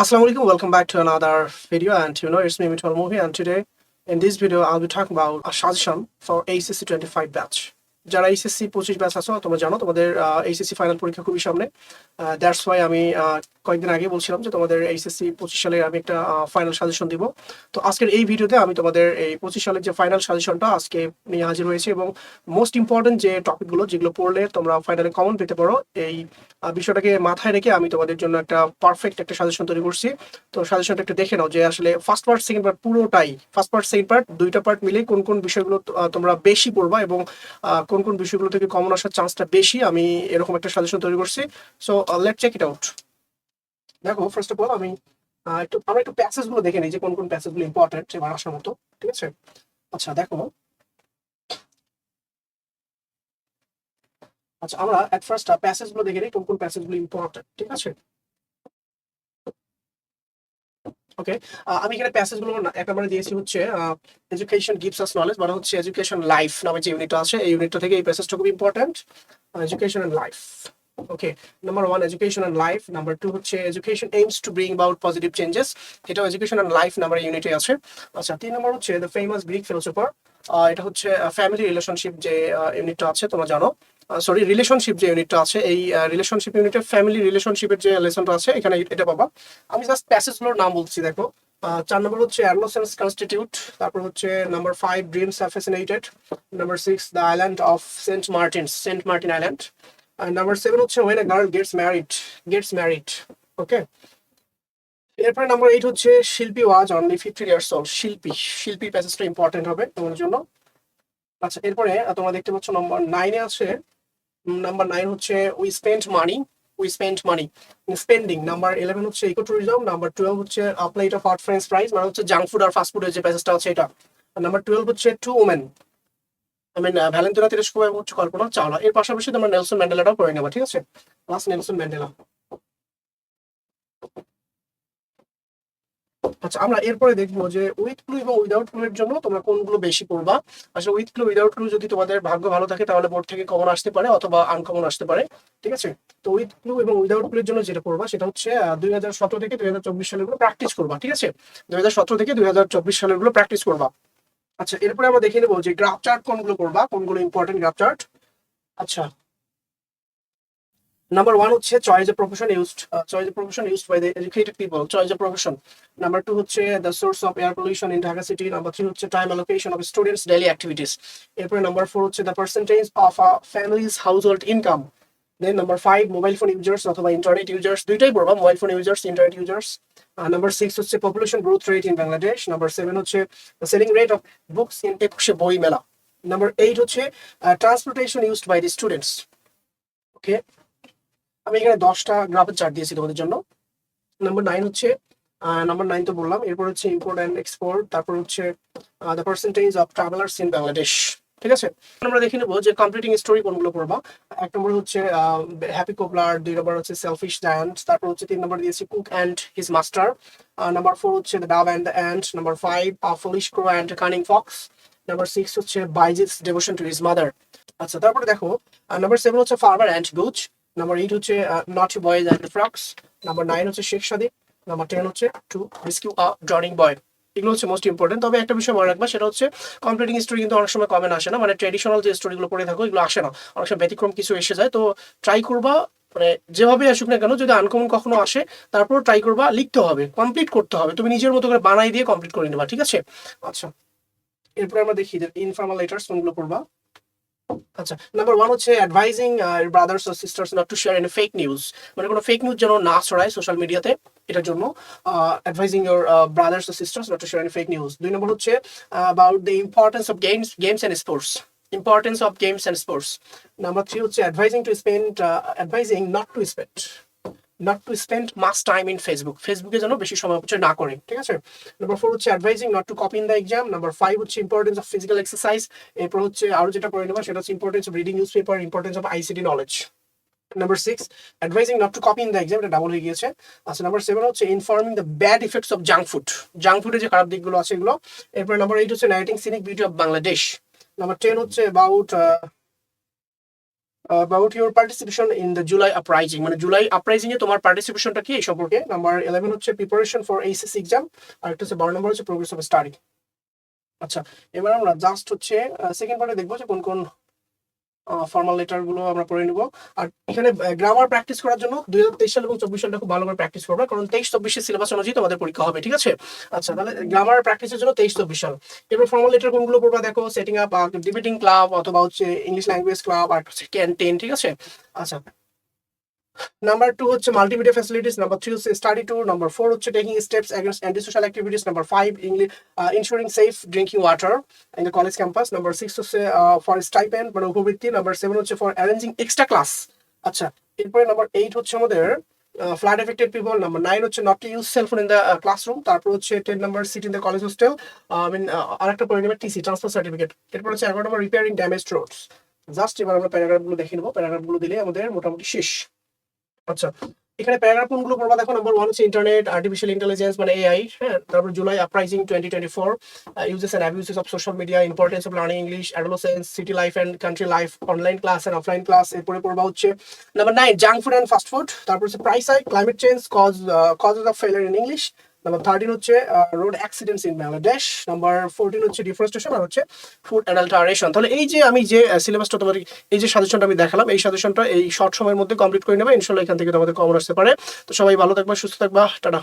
Assalamu alaikum, welcome back to another video, and it's me Mittal Movie, and today in this video I'll be talking about a suggestion for ACC 25 batch. যারা HSC 25 batch আছো তোমরা জানো তোমাদের HSC final পরীক্ষা খুবই সামনে। That's why আমি কয়েকদিন আগে বলছিলাম যে তোমাদের এইচএসসি 25 সালের আমি একটা ফাইনাল সাজেশন দিব। তো আজকের এই ভিডিওতে আমি তোমাদের এই 25 সালের যে ফাইনাল সাজেশনটা আজকে নিয়ে হাজির হয়েছি, এবং মোস্ট ইম্পর্টেন্ট যে টপিকগুলো যেগুলো পড়লে তোমরা ফাইনালে কমন পেতে পারো, এই বিষয়টাকে মাথায় রেখে আমি তোমাদের জন্য একটা পারফেক্ট একটা সাজেশন তৈরি করছি। তো সাজেশনটা একটু দেখে নাও যে আসলে ফার্স্ট পার্ট সেকেন্ড পার্ট পুরোটাই, ফার্স্ট পার্ট সেকেন্ড পার্ট দুইটা পার্ট মিলে কোন কোন বিষয়গুলো তোমরা বেশি পড়বা এবং কোন কোন বিষয়গুলো থেকে কমন আসার চান্সটা বেশি, আমি এরকম একটা সাজেশন তৈরি করছি। So let check it out. দেখো, ফার্স্ট অফ অল আমরা একটু প্যাসেজ গুলো দেখে নিই যে কোন কোন প্যাসেজ গুলো ইম্পর্টেন্ট এবার আসার মতো। ঠিক আছে, আচ্ছা দেখো, আচ্ছা আমরা এট ফার্স্ট প্যাসেজ গুলো দেখে নিই কোন কোন প্যাসেজ গুলো ইম্পর্টেন্ট। ঠিক আছে, ওকে। আমি এখানে প্যাসেজ গুলো এক নম্বরে দিয়েছি হচ্ছে এডুকেশন গিভস আস নলেজ, মানে হচ্ছে এডুকেশন লাইফ নামে যে ইউনিটটা আছে এই ইউনিটটা থেকে এই প্যাসেজটা খুব important. Education and life, okay. Number 1 education and life, number 2 হচ্ছে education aims to bring about positive changes, এটাও এডুকেশন এন্ড লাইফ নাম্বার ইউনিটে আছে। আচ্ছা 3 নম্বর হচ্ছে দ্য ফেমাস গ্রিক ফিলোসোফার, এটা হচ্ছে ফ্যামিলি রিলেশনশিপ যে ইউনিটটা আছে তোমরা জানো, সরি রিলেশনশিপ যে ইউনিটটা আছে এই রিলেশনশিপ ইউনিটে ফ্যামিলি রিলেশনশিপের যে লেসনটা আছে এখানে এটা পাবা। আমি জাস্ট প্যাসেজগুলোর নাম বলছি, দেখো। 4 নম্বর হচ্ছে অ্যাডলোসেন্স কনস্টিটিউট, তারপর হচ্ছে নাম্বার 5 ড্রিমস আর fascinated, number 6 the island of Saint Martin island, আর নাম্বার 7 হচ্ছে when a girl gets married, okay. এরপরে নাম্বার 8 হচ্ছে শিল্পী ওয়াজ অনলি 50 ইয়ার্স ওল্ড, শিল্পী প্যাসেজটা ইম্পর্টেন্ট হবে তোমার জন্য। আচ্ছা এরপরে তোমরা দেখতে পাচ্ছ নাম্বার 9 এ আছে, নাম্বার 9 হচ্ছে we spend money spending, number 11 হচ্ছে ইকো ট্যুরিজম, নাম্বার 12 হচ্ছে প্লেট অফ হট ফ্রেঞ্চ ফ্রাইজ, মানে হচ্ছে জাঙ্ক ফুড আর ফাস্ট ফুডের যে প্যাসেজটা আছে এটা। নাম্বার 12 হচ্ছে টু ওমেন, ভ্যালেন্টিনা তেরেস্কো এবং হচ্ছে কল্পনা চাওলা। এর পাশাপাশি তোমরা নেলসন ম্যান্ডেলাটাও পড়ে নেবা, ঠিক আছে, প্লাস নেলসন ম্যান্ডেলা। আচ্ছা আমরা এরপরে দেখবো যে উইথ ক্লু এবং উইদাউট ক্লু এর জন্য তোমরা কোনগুলো বেশি পড়বা। আসলে উইথ ক্লু উইদাউট ক্লু যদি তোমাদের ভাগ্য ভালো থাকে তাহলে বোর্ড থেকে কমন আসতে পারে অথবা আনকমন আসতে পারে, ঠিক আছে। তো উইথ ক্লু এবং উইদাউট ক্লু এর জন্য যেটা পড়বা সেটা হচ্ছে 2017 থেকে 2024 সালের গুলো প্র্যাকটিস করবা, ঠিক আছে। 2017 থেকে 2024 সালের গুলো প্র্যাকটিস করবা। আচ্ছা এরপরে আমরা দেখে নেবো যে গ্রাফ চার্ট কোনগুলো করবা, কোনগুলো ইম্পর্টেন্ট গ্রাফ চার্ট। আচ্ছা Number 1 হচ্ছে choice a profession used by the educated people, choice a profession. Number 2 হচ্ছে the source of air pollution in Dhaka city. Number 3 হচ্ছে time allocation of students daily activities. এরপরে number 4 হচ্ছে the percentage of a family's household income. Then number 5 mobile phone users অথবা internet users, দুইটাই পড়বা, mobile phone users, internet users. Number 6 হচ্ছে population growth rate in Bangladesh. Number 7 হচ্ছে the selling rate of books in একুশে বই মেলা. Number 8 হচ্ছে transportation used by the students. Okay, আমি এখানে 10টা গ্রাফের চার্ট দিয়েছি তোমাদের জন্য। নাম্বার 9 তো বললাম, এরপর হচ্ছে ইম্পোর্ট অ্যান্ড এক্সপোর্ট, তারপর হচ্ছে the percentage of travellers in Bangladesh, ঠিক আছে। আমরা দেখে নেবো যে কমপ্লিটিং স্টোরি কোনগুলো পড়বা। 1 নম্বর হচ্ছে হ্যাপি কোবলার, 2 নম্বর হচ্ছে সেলফিশ জায়ান্ট, তারপর হচ্ছে 3 নম্বর দিয়েছি cook and his master, number 4 হচ্ছে the dove and the ant, number 5 foolish crow and cunning fox, number 6 হচ্ছে বাইজিৎস ডেভোশন টু হিজ মাদার। আচ্ছা তারপরে দেখো নাম্বার 7 হচ্ছে ফার্মার অ্যান্ড গুচ, নাম্বার 8 হচ্ছে নটি বয়েজ অ্যান্ড ফ্রক্স, নাম্বার 9 হচ্ছে শেখ সাদি, নাম্বার 10 হচ্ছে টু রেস্কিউ আ ড্রনিং বয়। এগুলো হচ্ছে মোস্ট ইম্পর্টেন্ট। তবে একটা বিষয় মনে রাখবা, সেটা হচ্ছে কমপ্লিটিং স্টোরি কিন্তু অনেক সময় কমেন্ট আসে না, মানে ট্রেডিশনাল যে স্টোরিগুলো পড়ে থাকো এগুলো আসে না, অনেক সময় ব্যতিক্রম কিছু এসে যায়। তো ট্রাই করবা, মানে যেভাবে আসুক না কেন, যদি আনকমন কখনো আসে তারপর ট্রাই করবা, লিখতে হবে, কমপ্লিট করতে হবে, তুমি নিজের মতো করে বানাই দিয়ে কমপ্লিট করে নেবা, ঠিক আছে। আচ্ছা এরপরে আমরা দেখি যে ইনফর্মাল লেটার্স কোনগুলো পড়বা। আচ্ছা নাম্বার 1 হচ্ছে advising brothers or sisters not to share any fake news, মানে কোনো ফেক নিউজ যেন না ছড়ায় সোশ্যাল মিডিয়াতে, এটার জন্য advising your brothers or sisters not to share any fake news. 2 number হচ্ছে about the importance of games and sports. Number 3 হচ্ছে advising not to spend much time in ফেসবুকে যেন বেশি সময় অপচয় না করে, ঠিক আছে। নাম্বার 4 হচ্ছে advising not to copy in the exam. Number 5 হচ্ছে ইম্পর্টেন্স অফ ফিজিক্যাল এক্সারসাইজ। এরপর হচ্ছে আরো যেটা পড়ে নেবা সেটা হচ্ছে importance of reading newspaper, importance of ICT knowledge. Number 6 advising not to copy in the exam, এটা ডাবল হয়ে গিয়েছে। আচ্ছা নাম্বার 7 হচ্ছে informing the bad effects of junk ফুডের যে খারাপ দিকগুলো আছে এগুলো। এরপর নাম্বার 8 হচ্ছে narrating scenic beauty of Bangladesh. Number 10 হচ্ছে about about your participation in the July uprising, মানে জুলাই আপরাইজিং এ তোমার পার্টিসিপেশনটা কি এই সম্পর্কে। নাম্বার 11 হচ্ছে প্রিপারেশন ফর এইচএসসি এক্সাম, আর একটা হচ্ছে 12 নম্বর হচ্ছে প্রোগ্রেস অফ স্টাডি। আচ্ছা, এবার আমরা জাস্ট হচ্ছে সেকেন্ড পার্টে দেখবো যে কোন কোন ফর্মাল লেটার গুলো আমরা পড়ে নিব। আর এখানে গ্রামার প্র্যাকটিস করার জন্য 2023 সাল এবং 24 সালটা খুব ভালো করে প্র্যাকটিস করবে, কারণ 23-24 সিলেবাস অনুযায়ী তোমাদের পরীক্ষা হবে, ঠিক আছে। আচ্ছা, তাহলে গ্রামার প্র্যাকটিসের জন্য 23-24 সাল। এবার ফর্মাল লেটার কোনগুলো পড়বা দেখো, সেটিং আপ ডিবেটিং ক্লাব অথবা হচ্ছে ইংলিশ ল্যাঙ্গুয়েজ ক্লাব, আর হচ্ছে ক্যান্টিন, ঠিক আছে। আচ্ছা, নাম্বার 2 হচ্ছে মাল্টিমিডিয়া ফ্যাসিলিটিস, নাম্বার 3 হচ্ছে স্টাডি ট্যুর, নাম্বার 4 হচ্ছে taking steps against anti social activities, number 5 English ইনশোরিং safe drinking water in the college campus, number 6 হচ্ছে ফর স্টাইপেন্ড মানে উপবৃত্তি, নাম্বার 7 হচ্ছে ফর অ্যারেঞ্জিং এক্সট্রা ক্লাস। আচ্ছা, এরপরে নাম্বার 8 হচ্ছে আমাদের ফ্লাড এফেক্টেড পিপল, নাম্বার 9 হচ্ছে not to use cellphone in the classroom, তারপর হচ্ছে 10 number seat in the college hostel, আরেকটা পড়ে নেবে টিসি ট্রান্সফার সার্টিফিকেট। এরপর হচ্ছে 11 number repairing damaged roads. Just এবার আমরা প্যারাগ্রাফগুলো দেখে নেবো, প্যারাগ্রাফগুলো দিলে আমাদের মোটামুটি শেষ। আচ্ছা, এখানে প্যারাগ্রাফ কোনগুলো পড়বা দেখো, নাম্বার 1 হচ্ছে ইন্টারনেট আর্টিফিশিয়াল ইন্টেলিজেন্স মানে এআই, হ্যাঁ। তারপর July uprising 2024, uses and abuses of social media, importance of learning English, adolescence, city life and country life, online class and offline class. এরপরে পড়বা হচ্ছে number 9 junk food and fast food, তারপর হচ্ছে price hike, climate change, causes of failure in English, number 13 হচ্ছে road accidents in Bangladesh, number 14 হচ্ছে deforestation, আর হচ্ছে food adulteration. তাহলে এই যে আমি যে সিলেবাসটা তোমার এই যে সাজেশনটা আমি দেখালাম, এই সাজেশনটা এই শর্ট সময়ের মধ্যে কমপ্লিট করে নেবে ইনশাআল্লাহ, এখান থেকে তোমাদের কমন আসতে পারে। তো সবাই ভালো থাকবা, সুস্থ থাকবা, টাটা।